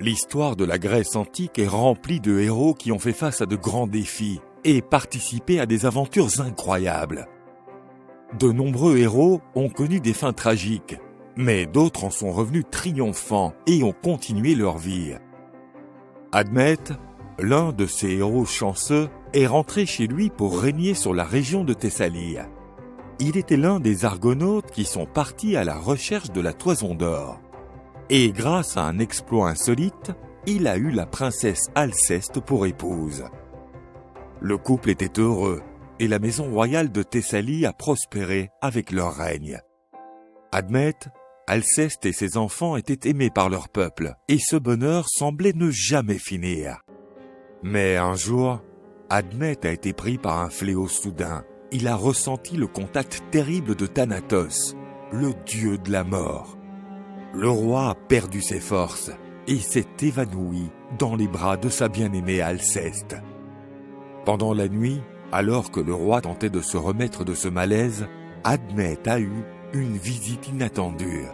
L'histoire de la Grèce antique est remplie de héros qui ont fait face à de grands défis et participé à des aventures incroyables. De nombreux héros ont connu des fins tragiques, mais d'autres en sont revenus triomphants et ont continué leur vie. Admète, l'un de ces héros chanceux, est rentré chez lui pour régner sur la région de Thessalie. Il était l'un des argonautes qui sont partis à la recherche de la toison d'or. Et grâce à un exploit insolite, il a eu la princesse Alceste pour épouse. Le couple était heureux et la maison royale de Thessalie a prospéré avec leur règne. Admète, Alceste et ses enfants étaient aimés par leur peuple et ce bonheur semblait ne jamais finir. Mais un jour, Admète a été pris par un fléau soudain. Il a ressenti le contact terrible de Thanatos, le dieu de la mort. Le roi a perdu ses forces et s'est évanoui dans les bras de sa bien-aimée Alceste. Pendant la nuit, alors que le roi tentait de se remettre de ce malaise, Admète a eu une visite inattendue.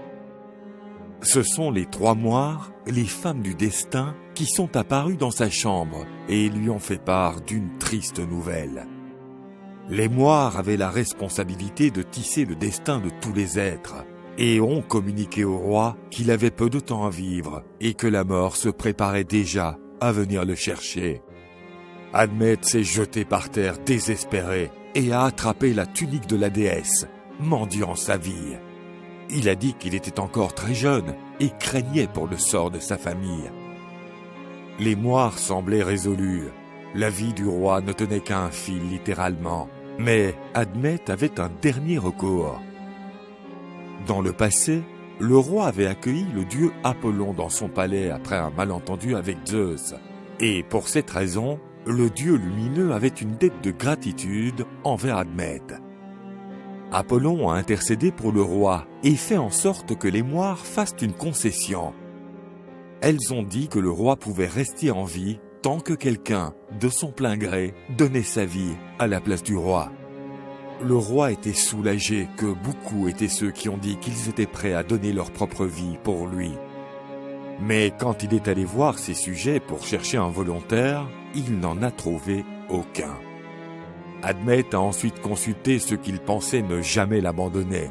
Ce sont les 3 moires, les femmes du destin, qui sont apparues dans sa chambre et lui ont fait part d'une triste nouvelle. Les moires avaient la responsabilité de tisser le destin de tous les êtres et ont communiqué au roi qu'il avait peu de temps à vivre et que la mort se préparait déjà à venir le chercher. Admète s'est jeté par terre désespéré et a attrapé la tunique de la déesse, mendiant sa vie. Il a dit qu'il était encore très jeune et craignait pour le sort de sa famille. Les moires semblaient résolus. La vie du roi ne tenait qu'à un fil littéralement, mais Admète avait un dernier recours. Dans le passé, le roi avait accueilli le dieu Apollon dans son palais après un malentendu avec Zeus. Et pour cette raison, le dieu lumineux avait une dette de gratitude envers Admète. Apollon a intercédé pour le roi et fait en sorte que les moires fassent une concession. Elles ont dit que le roi pouvait rester en vie tant que quelqu'un, de son plein gré, donnait sa vie à la place du roi. Le roi était soulagé que beaucoup étaient ceux qui ont dit qu'ils étaient prêts à donner leur propre vie pour lui. Mais quand il est allé voir ses sujets pour chercher un volontaire, il n'en a trouvé aucun. Admète a ensuite consulté ceux qu'il pensait ne jamais l'abandonner.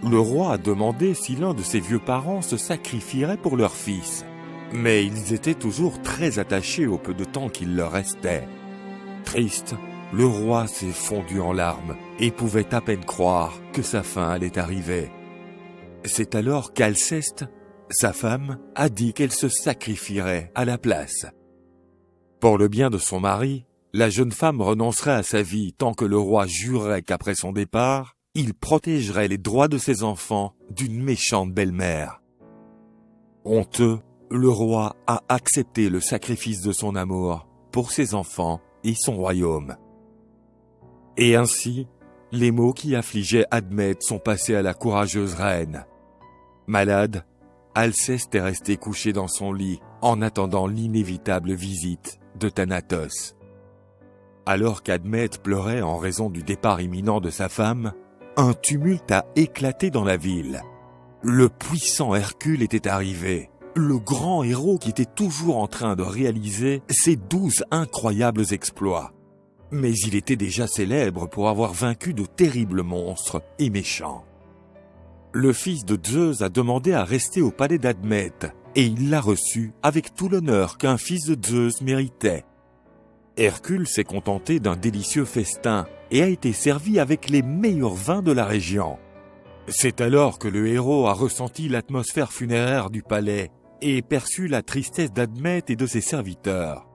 Le roi a demandé si l'un de ses vieux parents se sacrifierait pour leur fils. Mais ils étaient toujours très attachés au peu de temps qu'il leur restait. Triste, le roi s'est fondu en larmes et pouvait à peine croire que sa fin allait arriver. C'est alors qu'Alceste, sa femme, a dit qu'elle se sacrifierait à la place. Pour le bien de son mari, la jeune femme renoncerait à sa vie tant que le roi jurerait qu'après son départ, il protégerait les droits de ses enfants d'une méchante belle-mère. Honteux, le roi a accepté le sacrifice de son amour pour ses enfants et son royaume. Et ainsi, les maux qui affligeaient Admète sont passés à la courageuse reine. Malade, Alceste est resté couché dans son lit en attendant l'inévitable visite de Thanatos. Alors qu'Admète pleurait en raison du départ imminent de sa femme, un tumulte a éclaté dans la ville. Le puissant Hercule était arrivé, le grand héros qui était toujours en train de réaliser ses 12 incroyables exploits. Mais il était déjà célèbre pour avoir vaincu de terribles monstres et méchants. Le fils de Zeus a demandé à rester au palais d'Admète et il l'a reçu avec tout l'honneur qu'un fils de Zeus méritait. Hercule s'est contenté d'un délicieux festin et a été servi avec les meilleurs vins de la région. C'est alors que le héros a ressenti l'atmosphère funéraire du palais et perçu la tristesse d'Admète et de ses serviteurs.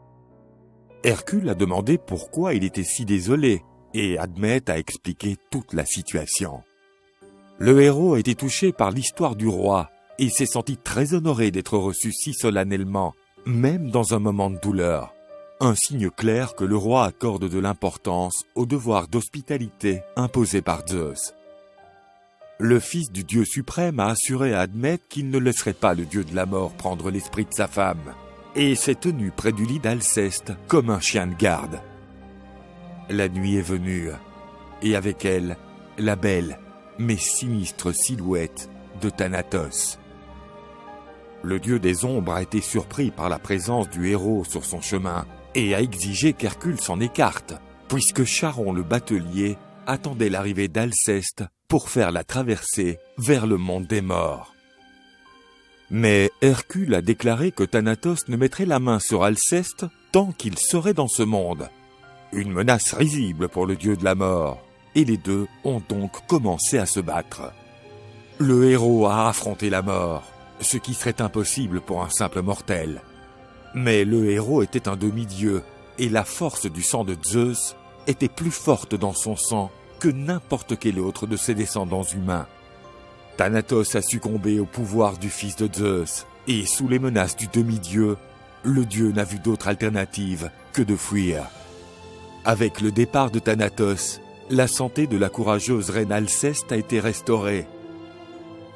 Hercule a demandé pourquoi il était si désolé et Admète a expliqué toute la situation. Le héros a été touché par l'histoire du roi et s'est senti très honoré d'être reçu si solennellement, même dans un moment de douleur. Un signe clair que le roi accorde de l'importance au devoir d'hospitalité imposé par Zeus. Le fils du dieu suprême a assuré à Admète qu'il ne laisserait pas le dieu de la mort prendre l'esprit de sa femme, et s'est tenu près du lit d'Alceste comme un chien de garde. La nuit est venue, et avec elle, la belle mais sinistre silhouette de Thanatos. Le dieu des ombres a été surpris par la présence du héros sur son chemin et a exigé qu'Hercule s'en écarte, puisque Charon le batelier attendait l'arrivée d'Alceste pour faire la traversée vers le monde des morts. Mais Hercule a déclaré que Thanatos ne mettrait la main sur Alceste tant qu'il serait dans ce monde. Une menace risible pour le dieu de la mort, et les deux ont donc commencé à se battre. Le héros a affronté la mort, ce qui serait impossible pour un simple mortel. Mais le héros était un demi-dieu, et la force du sang de Zeus était plus forte dans son sang que n'importe quel autre de ses descendants humains. Thanatos a succombé au pouvoir du fils de Zeus, et sous les menaces du demi-dieu, le dieu n'a vu d'autre alternative que de fuir. Avec le départ de Thanatos, la santé de la courageuse reine Alceste a été restaurée.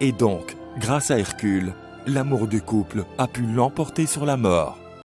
Et donc, grâce à Hercule, l'amour du couple a pu l'emporter sur la mort.